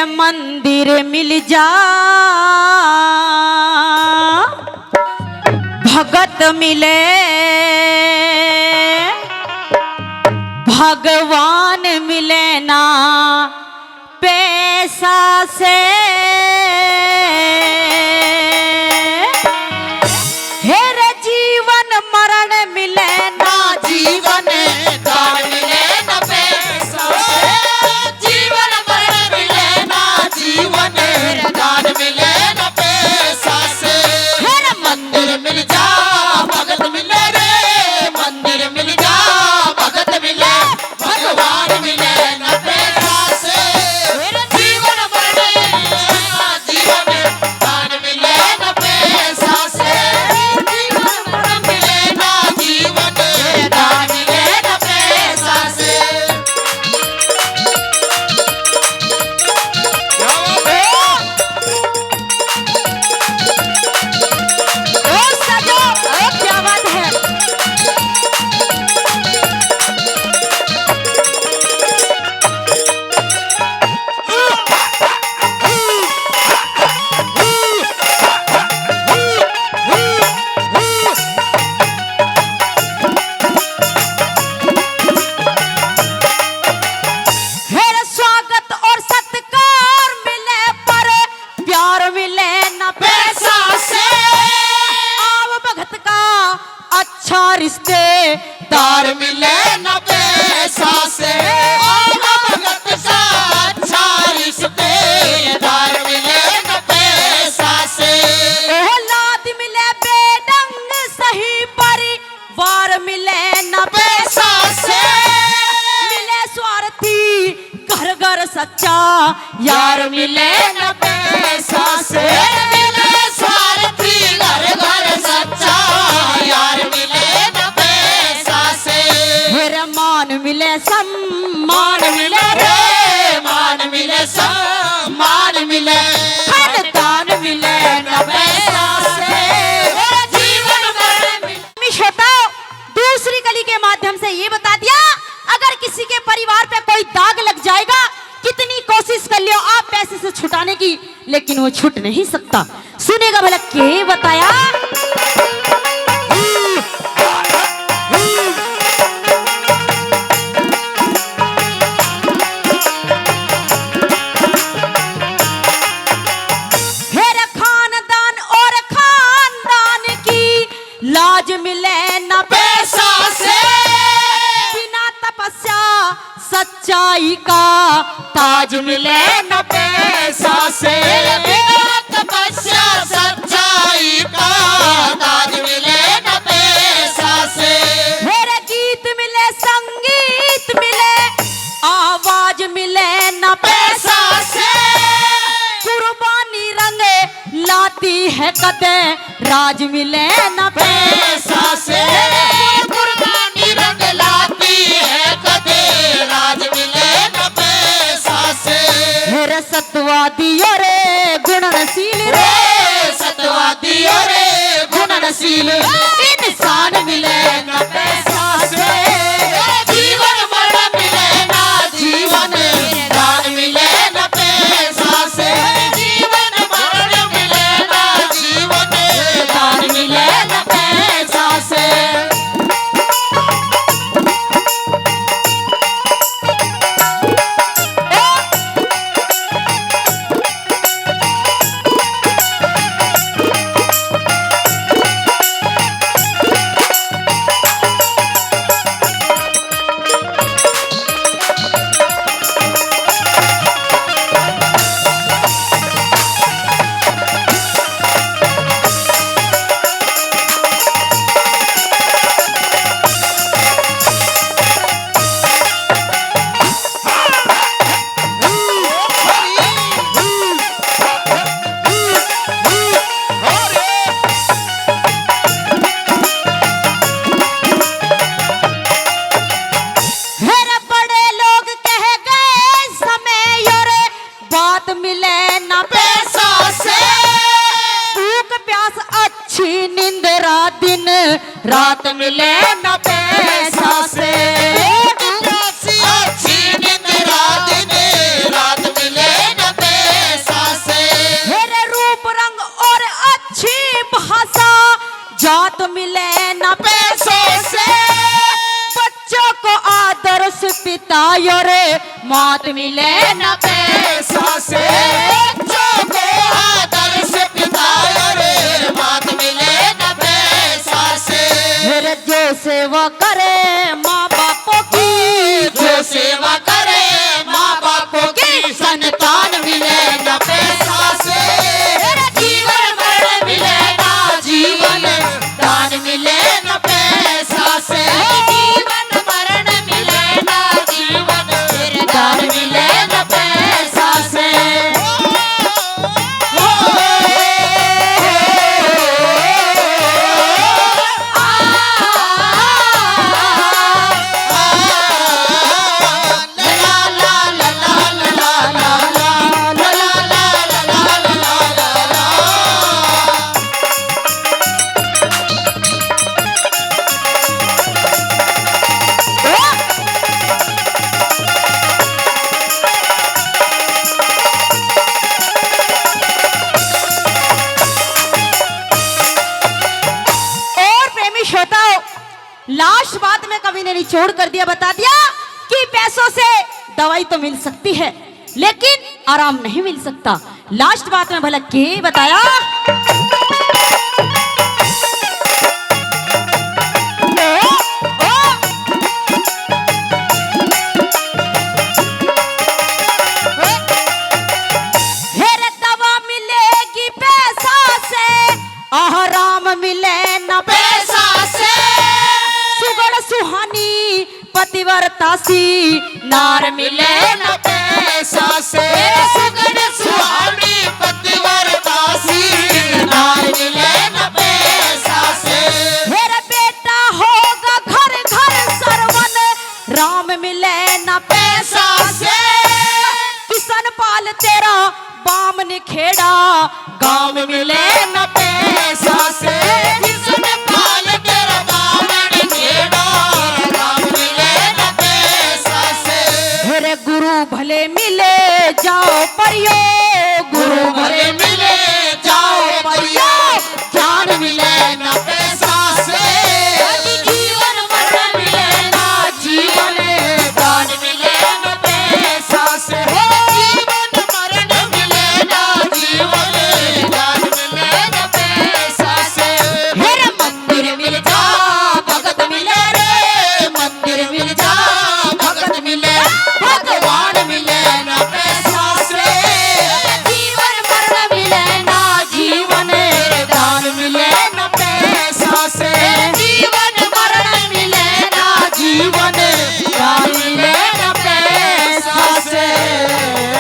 मंदिर मिल जा भगत मिले भगवान मिले ना पैसा से। हेरे जीवन मरण मिले ना जीवन दान मिले न पैसा से। जीवन मरण मिले ना जीवन दान मिले न पैसा से। हेरे मंदिर मिल जा भगत मिले रे, मंदिर मिल जा भगत मिले भगवान मिले न पैसा से। जीवन मरण मिले ना जीवन दान मिले न पैसा से। जीवन मरण मिले ना जीवन दान मिले न पैसा से। ओ सजो, ओ क्या बात है। हेरे स्वागत और सत्कार मिले पर प्यार मिले न पैसा से। आव भगत का अच्छा रिश्ते दार मिले न पैसा से। भगत का अच्छा रिश्तेदार मिले न पैसा से। औलाद मिले बेढंग सही परिवार मिले न पैसा से। मिले स्वार्थी घर घर सच्चा यार मिले न पैसा से। मिले स्वार्थी घर घर सच्चा यार मिले न पैसा से। हेरे मान मिले सम्मान मिले रे मान मिले सम्मान मिले खानदान मिले न पैसा से। जीवन मरण मिले। श्रोता दूसरी कली के माध्यम से ये बता दिया, अगर किसी के परिवार पे कोई दाग लग जाएगा, कितनी कोशिश कर लियो आप पैसे से छुटाने की, लेकिन वो छूट नहीं सकता। सुनेगा भला के बताया। हेरे खानदान और खानदान की लाज मिले न पैसा से। बिना तपस्या सच्चाई का ताज मिले न पैसा से। बिना तपस्या सच्चाई का ताज मिले न पैसा से। हेरे गीत मिले संगीत मिले आवाज मिले न पैसा से। कुर्बानी रंग लाती है कदे राज मिले न पैसा से। कुर्बानी रंग लाती है कदे राज मिले न पैसा से। हेरे सत्वादी रे गुण नसील रे रे सतवादी रे गुण नसील इंसान मिले न पैसा से। जीवन मरण मिले ना जीवन दान मिले न पैसा से। जीवन मरण मिले ना जीवन दान मिले न पैसा से। रात मिले न पैसा से। अच्छी नींद रात मिले न पैसा यो रे मौत मिले न पैसा से जो को आदर से पिता रे मौत मिले न पैसा से मेरे जो सेवा करे माँ बापों की, जो सेवा करे माँ बापों की संतान मिले न पैसा से जीवन मरण मिले ना जीवन दान मिले न पैसा से जीवन मरण मिले ना जीवन दान मिले न पैसा से लास्ट बात में कवि ने निचोड़ कर दिया, बता दिया कि पैसों से दवाई तो मिल सकती है लेकिन आराम नहीं मिल सकता। लास्ट बात में भला के बताया, दवा मिलेगी पैसा से, आराम मिले न पैसा से, सुगड़ सुहानी पतिव्रता सी नार मिले न पैसा से सुगड़ सुहानी पतिव्रता सी नार मिले न पैसा से मेरा बेटा होगा घर घर सरवन राम मिले न पैसा से, किसान पाल तेरा बाम ने खेड़ा गांव मिले न पैसा से, किसान पाल तेरा बाम ने खेड़ा गांव मिले न पैसा से मेरे गुरु भले मिले जाओ परियो